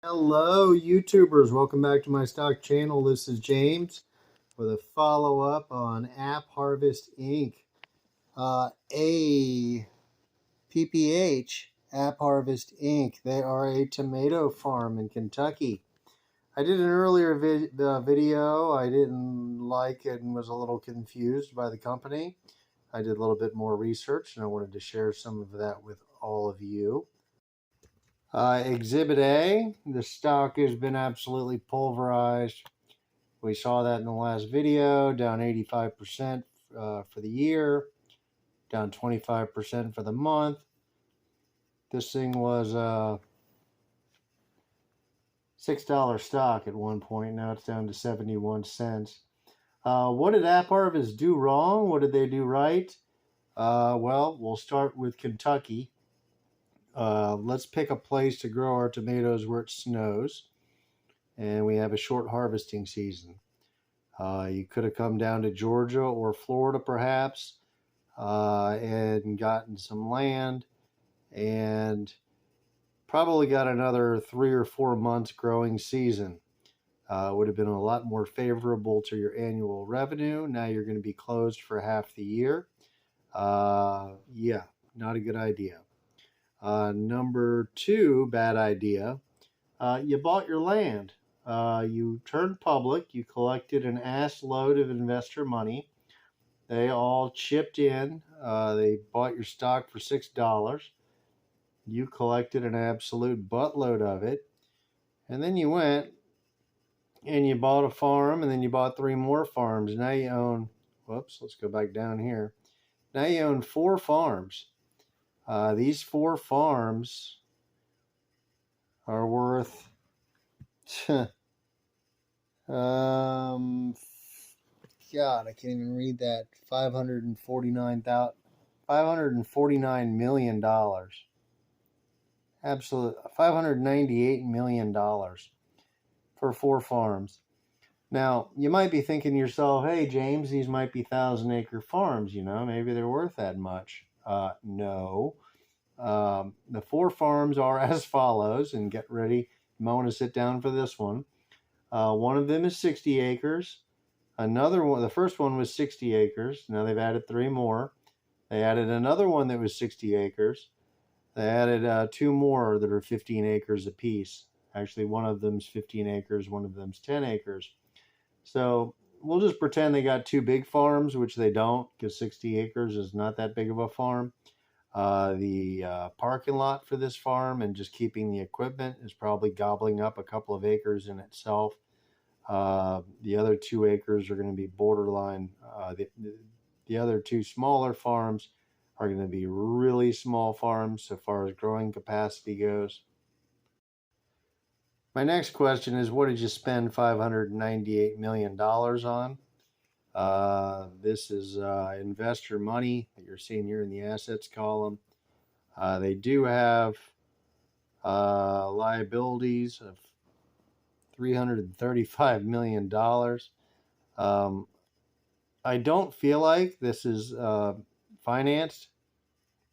Hello, YouTubers. Welcome back to my stock channel. This is James with a follow-up on AppHarvest Inc. APPH Appharvest Inc. They are a tomato farm in Kentucky. I did an earlier video. I didn't like it and was a little confused by the company. I did a little bit more research and I wanted to share some of that with all of you. Exhibit A, the stock has been absolutely pulverized. We saw that in the last video, down 85% for the year, down 25% for the month. This thing was a $6 stock at one point. Now it's down to 71 cents. What did AppHarvest do wrong? What did they do right? Well, we'll start with Kentucky. Let's pick a place to grow our tomatoes where it snows and we have a short harvesting season. You could have come down to Georgia or Florida perhaps and gotten some land and probably got another 3 or 4 months growing season. Would have been a lot more favorable to your annual revenue. Now you're going to be closed for half the year. Yeah, not a good idea. Number 2, bad idea. You bought your land. You turned public. You collected an ass load of investor money. They all chipped in. They bought your stock for $6. You collected an absolute buttload of it. And then you went and you bought a farm, and then you bought 3 more farms. Now you own, whoops, let's go back down here. Now you own 4 farms. These 4 farms are worth God, I can't even read that. $549 million. Absolute $598 million for 4 farms. Now, you might be thinking to yourself, hey, James, these might be 1,000-acre farms, maybe they're worth that much. No. The 4 farms are as follows, and get ready. You might want to sit down for this one. One of them is 60 acres. Another one, the first one was 60 acres. Now they've added 3 more. They added another one that was 60 acres. They added 2 more that are 15 acres apiece. Actually, one of them's 15 acres, one of them's 10 acres. So we'll just pretend they got 2 big farms, which they don't, because 60 acres is not that big of a farm. The parking lot for this farm and just keeping the equipment is probably gobbling up a couple of acres in itself. The other 2 acres are going to be borderline. The other 2 smaller farms are going to be really small farms so far as growing capacity goes. My next question is, what did you spend $598 million on? This is investor money that you're seeing here in the assets column. They do have liabilities of $335 million. I don't feel like this is financed.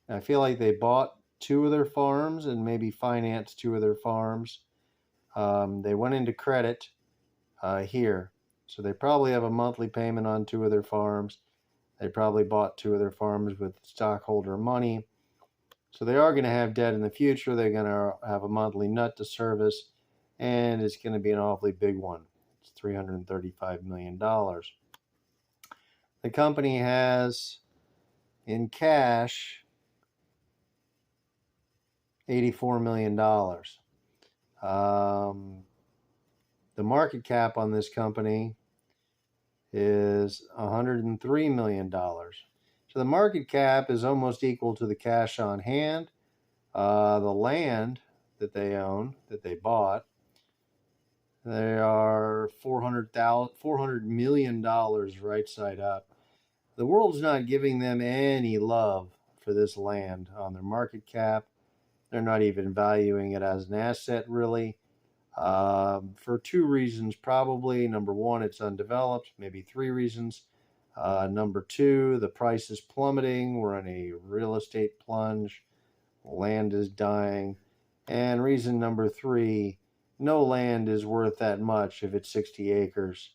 I feel like they bought 2 of their farms and maybe financed 2 of their farms. They went into credit here. So they probably have a monthly payment on 2 of their farms. They probably bought 2 of their farms with stockholder money. So they are going to have debt in the future. They're going to have a monthly nut to service, and it's going to be an awfully big one. It's $335 million. The company has in cash $84 million. The market cap on this company is $103 million. So the market cap is almost equal to the cash on hand. The land that they own, that they bought, they are $400 million right side up. The world's not giving them any love for this land on their market cap. They're not even valuing it as an asset, really. For 2 reasons, probably. Number 1, it's undeveloped. Maybe 3 reasons. Number 2, the price is plummeting. We're in a real estate plunge. Land is dying. And reason number 3, No land is worth that much if it's 60 acres.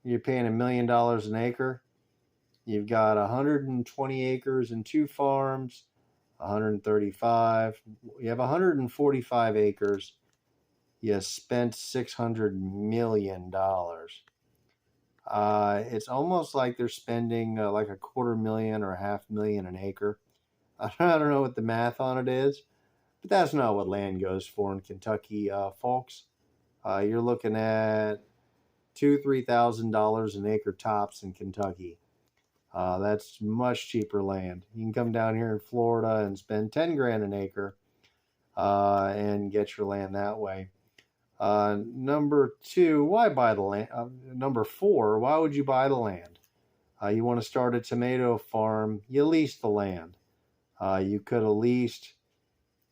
You're paying $1 million an acre. You've got 120 acres and 2 farms, 135. You have 145 acres. You spent $600 million. It's almost like they're spending like $250,000 or $500,000 an acre. I don't know what the math on it is, but that's not what land goes for in Kentucky, folks. You're looking at $2,000-3,000 an acre tops in Kentucky. That's much cheaper land. You can come down here in Florida and spend 10 grand an acre and get your land that way. Number two, why buy the land? Number four, why would you buy the land? You want to start a tomato farm, you lease the land. You could have leased,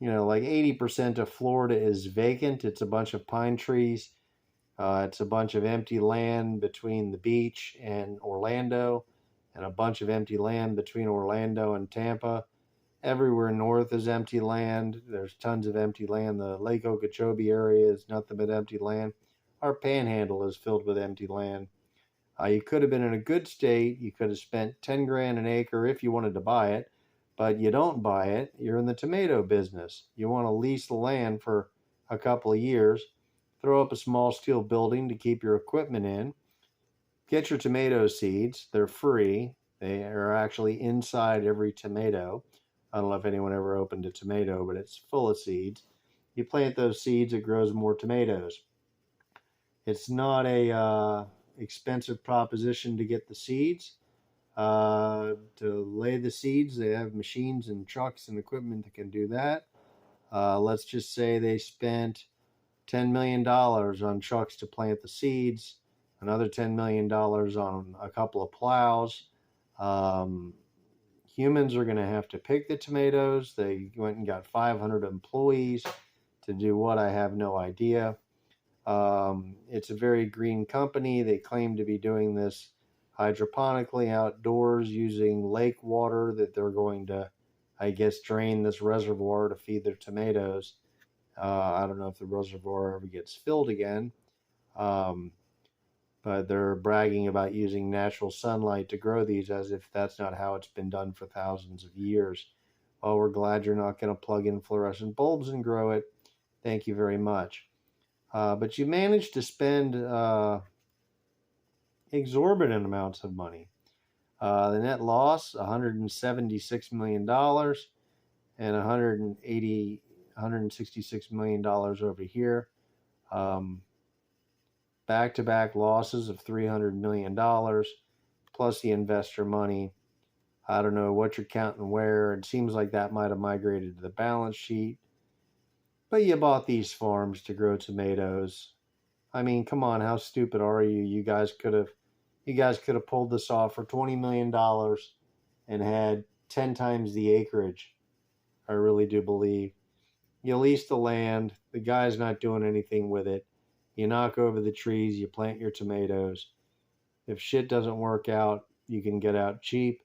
like 80% of Florida is vacant. It's a bunch of pine trees. It's a bunch of empty land between the beach and Orlando, and a bunch of empty land between Orlando and Tampa. Everywhere north is empty land. There's tons of empty land. The Lake Okeechobee area is nothing but empty land. Our panhandle is filled with empty land. You could have been in a good state. You could have spent 10 grand an acre if you wanted to buy it, but you don't buy it. You're in the tomato business. You want to lease the land for a couple of years, throw up a small steel building to keep your equipment in, get your tomato seeds. They're free. They are actually inside every tomato. I don't know if anyone ever opened a tomato, but it's full of seeds. You plant those seeds, it grows more tomatoes. It's not a expensive proposition to get the seeds. To lay the seeds, they have machines and trucks and equipment that can do that. Let's just say they spent $10 million on trucks to plant the seeds, another $10 million on a couple of plows. Humans are going to have to pick the tomatoes. They went and got 500 employees to do what, I have no idea. It's a very green company. They claim to be doing this hydroponically outdoors using lake water that they're going to, I guess, drain this reservoir to feed their tomatoes. I don't know if the reservoir ever gets filled again. But they're bragging about using natural sunlight to grow these as if that's not how it's been done for thousands of years. Well, we're glad you're not going to plug in fluorescent bulbs and grow it. Thank you very much. But you managed to spend exorbitant amounts of money. The net loss, $176 million and $166 million over here. Back-to-back losses of $300 million, plus the investor money. I don't know what you're counting where. It seems like that might have migrated to the balance sheet. But you bought these farms to grow tomatoes. I mean, come on, how stupid are you? You guys could have pulled this off for $20 million and had 10 times the acreage. I really do believe. You lease the land. The guy's not doing anything with it. You knock over the trees, you plant your tomatoes. If shit doesn't work out, you can get out cheap.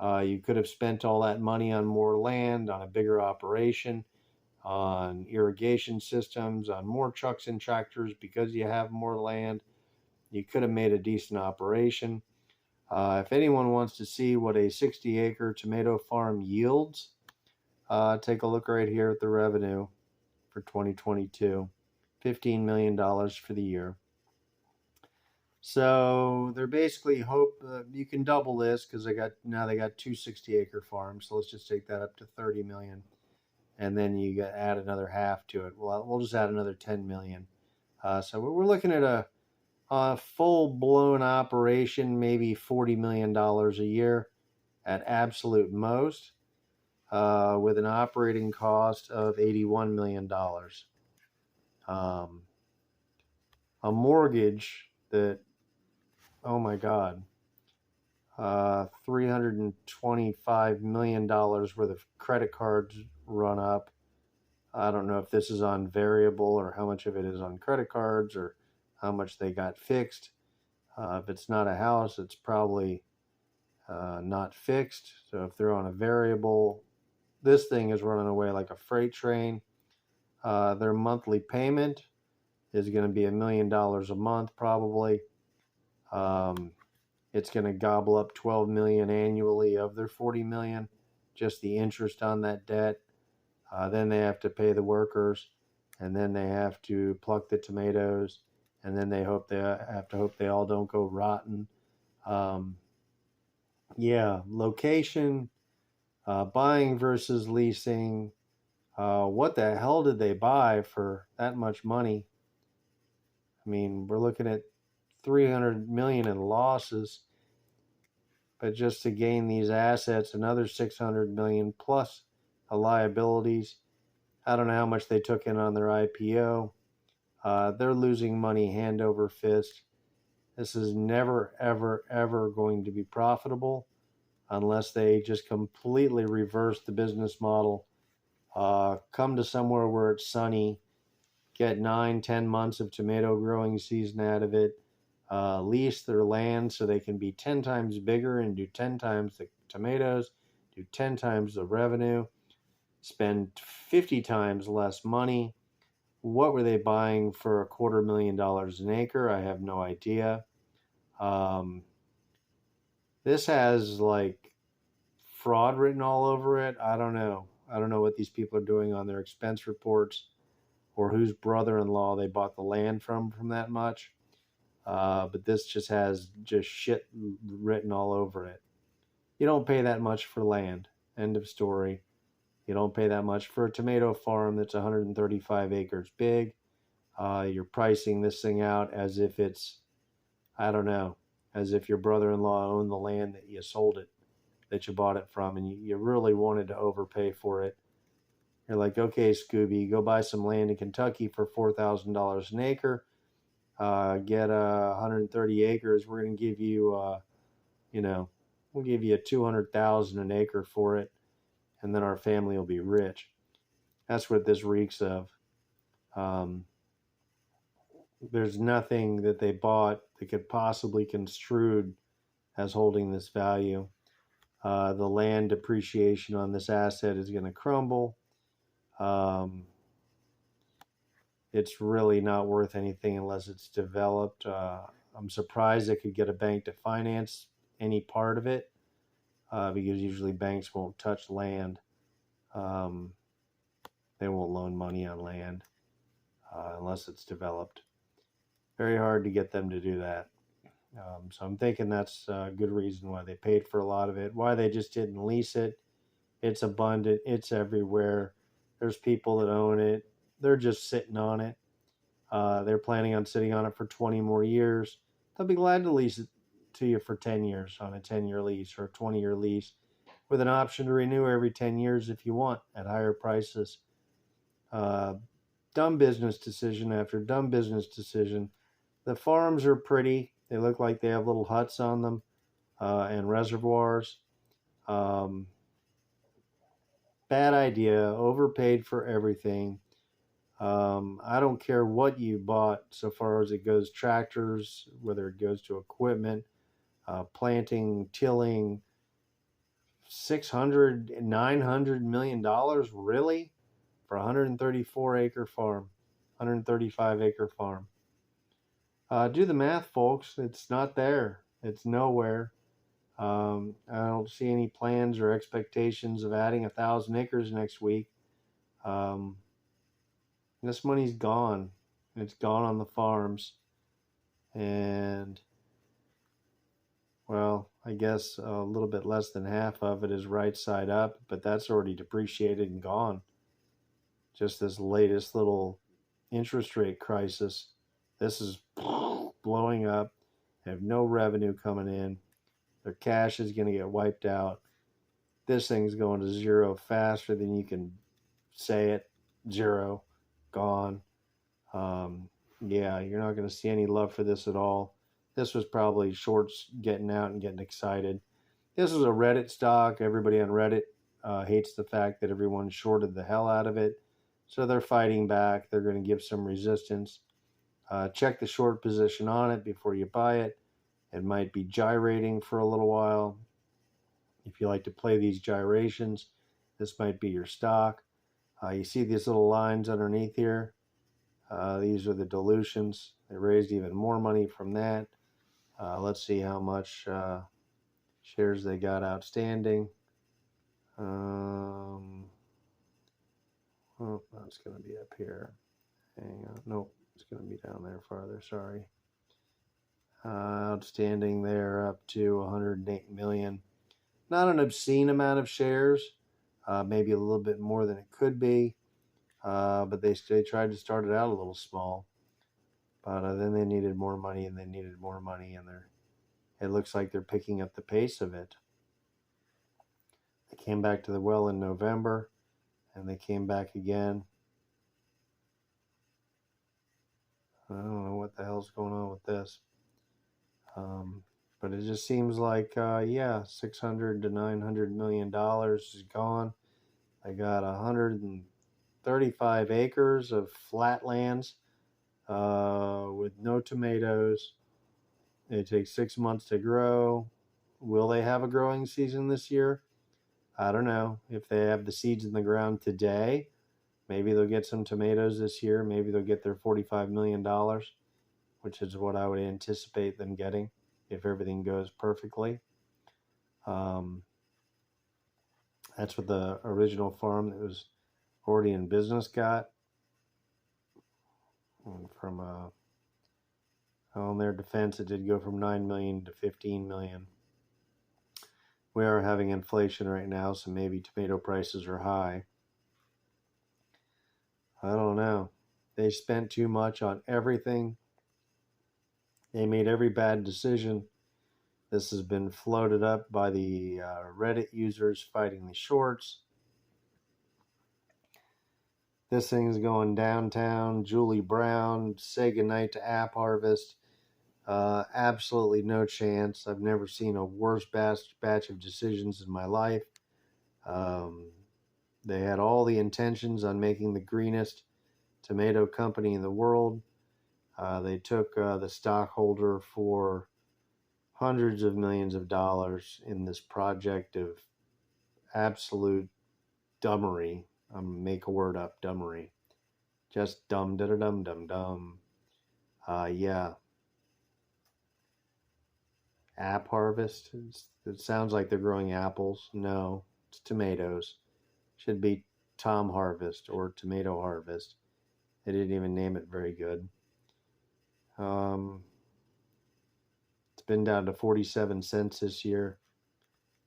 You could have spent all that money on more land, on a bigger operation, on irrigation systems, on more trucks and tractors because you have more land. You could have made a decent operation. If anyone wants to see what a 60-acre tomato farm yields, take a look right here at the revenue for 2022. $15 million for the year. So they're basically hope you can double this because they got 2 60-acre farms. So let's just take that up to 30 million, and then you add another half to it. Well, we'll just add another 10 million. So we're looking at a full-blown operation, maybe $40 million a year at absolute most, with an operating cost of $81 million. A mortgage that, oh my God, $325 million worth of credit cards run up. I don't know if this is on variable or how much of it is on credit cards or how much they got fixed. If it's not a house, it's probably not fixed. So if they're on a variable, this thing is running away like a freight train. Their monthly payment is going to be $1 million a month probably. It's going to gobble up 12 million annually of their 40 million, just the interest on that debt. Then they have to pay the workers, and then they have to pluck the tomatoes, and then they have to hope they all don't go rotten. Yeah, location, buying versus leasing. What the hell did they buy for that much money? I mean, we're looking at 300 million in losses, but just to gain these assets, another 600 million plus the liabilities. I don't know how much they took in on their IPO. They're losing money hand over fist. This is never, ever, ever going to be profitable unless they just completely reverse the business model. Come to somewhere where it's sunny, get 9-10 months of tomato growing season out of it, lease their land so they can be 10 times bigger and do 10 times the tomatoes, do 10 times the revenue, spend 50 times less money. What were they buying for $250,000 an acre? I have no idea. This has like fraud written all over it. I don't know. I don't know what these people are doing on their expense reports or whose brother-in-law they bought the land from that much. But this just has just shit written all over it. You don't pay that much for land. End of story. You don't pay that much for a tomato farm that's 135 acres big. You're pricing this thing out as if it's, I don't know, as if your brother-in-law owned the land that you sold it, that you bought it from, and you really wanted to overpay for it. You're like, okay, Scooby, go buy some land in Kentucky for $4,000 an acre. Get 130 acres. We're going to give you, we'll give you $200,000 an acre for it, and then our family will be rich. That's what this reeks of. There's nothing that they bought that could possibly construed as holding this value. The land depreciation on this asset is going to crumble. It's really not worth anything unless it's developed. I'm surprised they could get a bank to finance any part of it because usually banks won't touch land. They won't loan money on land unless it's developed. Very hard to get them to do that. So I'm thinking that's a good reason why they paid for a lot of it, why they just didn't lease it. It's abundant. It's everywhere. There's people that own it. They're just sitting on it. They're planning on sitting on it for 20 more years. They'll be glad to lease it to you for 10 years on a 10-year lease or a 20-year lease with an option to renew every 10 years if you want at higher prices. Dumb business decision after dumb business decision. The farms are pretty. They look like they have little huts on them and reservoirs. Bad idea. Overpaid for everything. I don't care what you bought so far as it goes tractors, whether it goes to equipment, planting, tilling, $600, $900 million, really? For a 134 acre farm, 135 acre farm. Do the math, folks. It's not there. It's nowhere. I don't see any plans or expectations of adding 1,000 acres next week. This money's gone. It's gone on the farms. And, well, I guess a little bit less than half of it is right side up, but that's already depreciated and gone. Just this latest little interest rate crisis. This is blowing up. They have no revenue coming in. Their cash is going to get wiped out. This thing's going to zero faster than you can say it. Zero. Gone. Yeah, you're not going to see any love for this at all. This was probably shorts getting out and getting excited. This was a Reddit stock. Everybody on Reddit hates the fact that everyone shorted the hell out of it. So they're fighting back. They're going to give some resistance. Check the short position on it before you buy it. It might be gyrating for a little while. If you like to play these gyrations, this might be your stock. You see these little lines underneath here? These are the dilutions. They raised even more money from that. Let's see how much shares they got outstanding. Oh, that's going to be up here. Hang on. Nope, it's going to be down there farther. Sorry. Outstanding there up to 108 million. Not an obscene amount of shares. Maybe a little bit more than it could be. But they tried to start it out a little small. But then they needed more money, and they needed more money, and it looks like they're picking up the pace of it. They came back to the well in November, and they came back again. I don't know what the hell's going on with this. But it just seems like, yeah, $600 to $900 million is gone. They got 135 acres of flatlands with no tomatoes. It takes 6 months to grow. Will they have a growing season this year? I don't know. If they have the seeds in the ground today, maybe they'll get some tomatoes this year. Maybe they'll get their $45 million, which is what I would anticipate them getting if everything goes perfectly. That's what the original farm that was already in business got. And from on their defense, it did go from 9 million to 15 million. We are having inflation right now, so maybe tomato prices are high. I don't know. They spent too much on everything. They made every bad decision. This has been floated up by the Reddit users fighting the shorts. This thing's going downtown. Julie Brown, say goodnight to AppHarvest. Absolutely no chance. I've never seen a worse batch of decisions in my life. They had all the intentions on making the greenest tomato company in the world. They took the stockholder for hundreds of millions of dollars in this project of absolute dumbery. Make a word up, dumbery. Just dumb, da-da-dum, dum-dum. Yeah. AppHarvest. It sounds like they're growing apples. No, it's tomatoes. Should be Tom Harvest or Tomato Harvest. They didn't even name it very good. It's been down to 47 cents this year.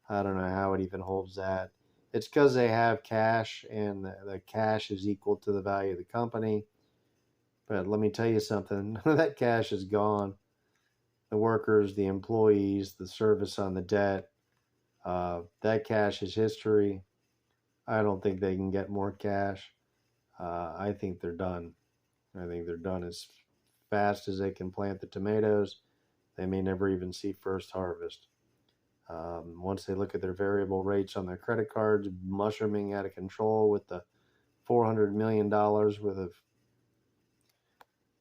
I don't know how it even holds that. It's because they have cash, and the cash is equal to the value of the company. But let me tell you something. None of that cash is gone. The workers, the employees, the service on the debt, that cash is history. I don't think they can get more cash. I think they're done. I think they're done as fast as they can plant the tomatoes. They may never even see first harvest. Once they look at their variable rates on their credit cards, mushrooming out of control with the $400 million worth of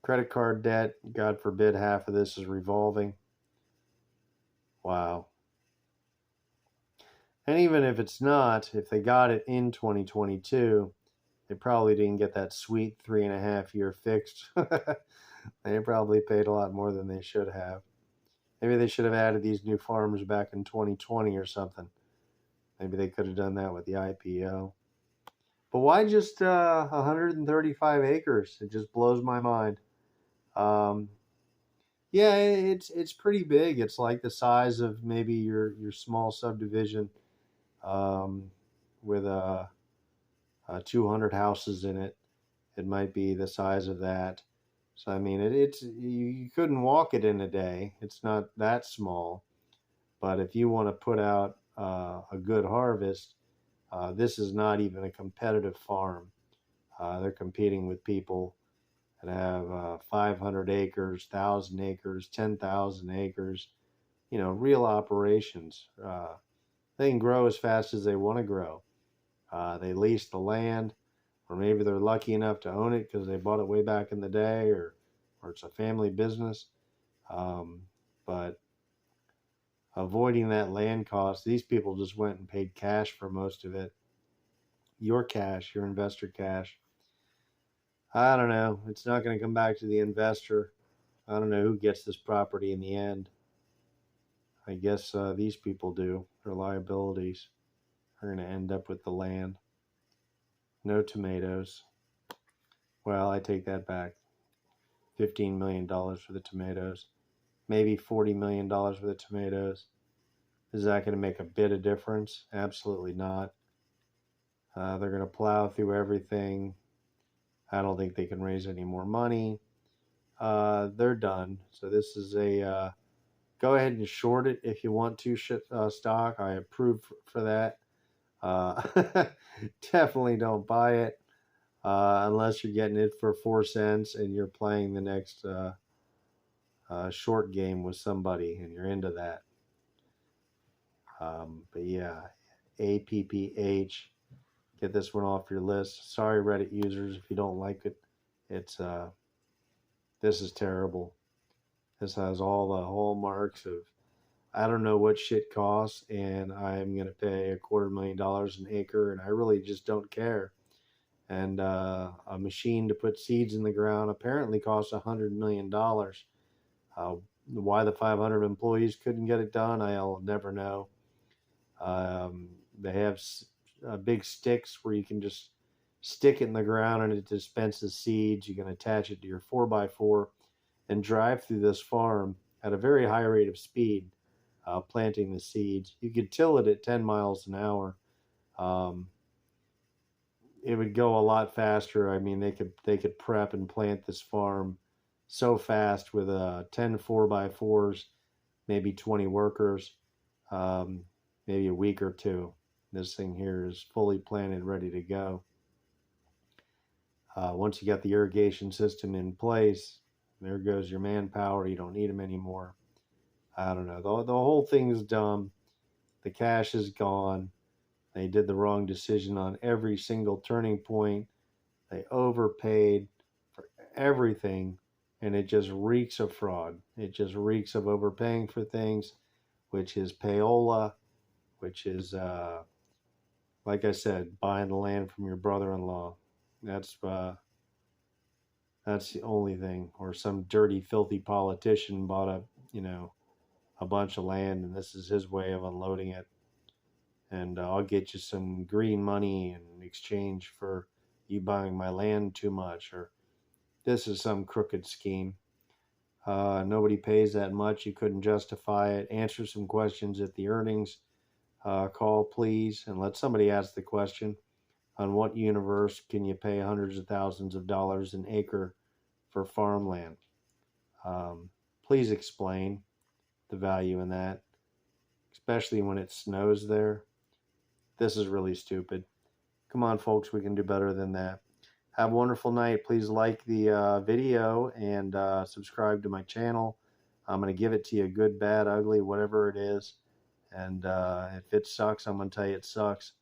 credit card debt, God forbid half of this is revolving. Wow. And even if it's not, if they got it in 2022, they probably didn't get that sweet 3.5-year fixed. They probably paid a lot more than they should have. Maybe they should have added these new farms back in 2020 or something. Maybe they could have done that with the IPO. But why just 135 acres? It just blows my mind. Yeah, it's pretty big. It's like the size of maybe your small subdivision with 200 houses in it. It might be the size of that. So I mean, it's you couldn't walk it in a day. It's not that small. But if you want to put out a good harvest, this is not even a competitive farm. They're competing with people that have 500 acres, 1,000 acres, 10,000 acres, real operations. They can grow as fast as they want to grow. They lease the land, or maybe they're lucky enough to own it because they bought it way back in the day, or it's a family business. But avoiding that land cost, these people just went and paid cash for most of it. Your cash, your investor cash. I don't know. It's not going to come back to the investor. I don't know who gets this property in the end. I guess these people do. Their liabilities are going to end up with the land. No tomatoes. Well, I take that back. $15 million for the tomatoes. Maybe $40 million for the tomatoes. Is that going to make a bit of difference? Absolutely not. They're going to plow through everything. I don't think they can raise any more money. They're done. So this is a go ahead and short it if you want to stock. I approve for that. Definitely don't buy it unless you're getting it for 4 cents and you're playing the next short game with somebody and you're into that. But yeah, APPH. Get this one off your list. Sorry, Reddit users, if you don't like it. It's this is terrible. This has all the hallmarks of I don't know what shit costs, and I'm gonna pay $250,000 an acre, and I really just don't care. And a machine to put seeds in the ground apparently costs $100 million. Why the 500 employees couldn't get it done, I'll never know. They have big sticks where you can just stick it in the ground and it dispenses seeds. You can attach it to your 4x4 and drive through this farm at a very high rate of speed, planting the seeds. You could till it at 10 miles an hour. It would go a lot faster. I mean, they could prep and plant this farm so fast with 10 4x4s, maybe 20 workers, maybe a week or two. This thing here is fully planted, ready to go. Once you got the irrigation system in place, there goes your manpower. You don't need them anymore. I don't know. The whole thing is dumb. The cash is gone. They did the wrong decision on every single turning point. They overpaid for everything, and it just reeks of fraud. It just reeks of overpaying for things, which is payola, which is, like I said, buying the land from your brother-in-law. That's the only thing. Or some dirty, filthy politician bought a bunch of land, and this is his way of unloading it. And I'll get you some green money in exchange for you buying my land too much. Or this is some crooked scheme. Nobody pays that much. You couldn't justify it. Answer some questions at the earnings call, please, and let somebody ask the question. On what universe can you pay hundreds of thousands of dollars an acre for farmland? Please explain the value in that, especially when it snows there. This is really stupid. Come on, folks, we can do better than that. Have a wonderful night. Please like the video and subscribe to my channel. I'm going to give it to you good, bad, ugly, whatever it is. And if it sucks, I'm going to tell you it sucks.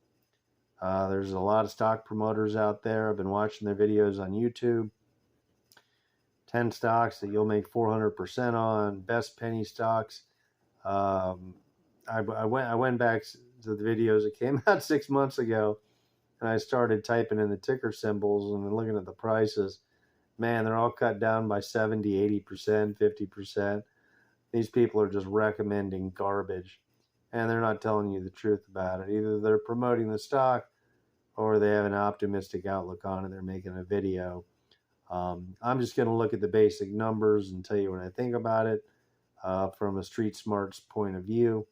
There's a lot of stock promoters out there. I've been watching their videos on YouTube. 10 stocks that you'll make 400% on. Best penny stocks. I went back to the videos that came out 6 months ago, and I started typing in the ticker symbols and looking at the prices. Man, they're all cut down by 70, 80%, 50%. These people are just recommending garbage, and they're not telling you the truth about it. Either they're promoting the stock or they have an optimistic outlook on it. They're making a video. I'm just going to look at the basic numbers and tell you what I think about it from a street smarts point of view.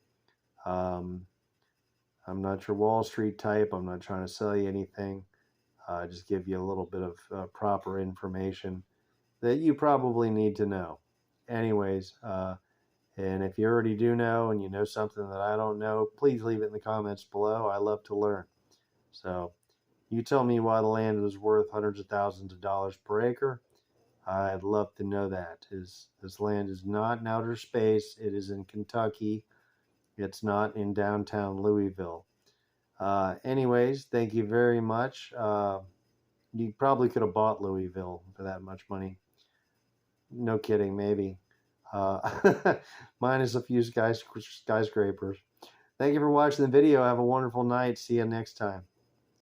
I'm not your Wall Street type. I'm not trying to sell you anything. Just give you a little bit of proper information that you probably need to know. Anyways, and if you already do know and you know something that I don't know, please leave it in the comments below. I love to learn. So you tell me why the land was worth hundreds of thousands of dollars per acre. I'd love to know that. This land is not in outer space. It is in Kentucky. It's not in downtown Louisville. Anyways, thank you very much. You probably could have bought Louisville for that much money. No kidding, maybe. Minus a few skyscrapers. Thank you for watching the video. Have a wonderful night. See you next time.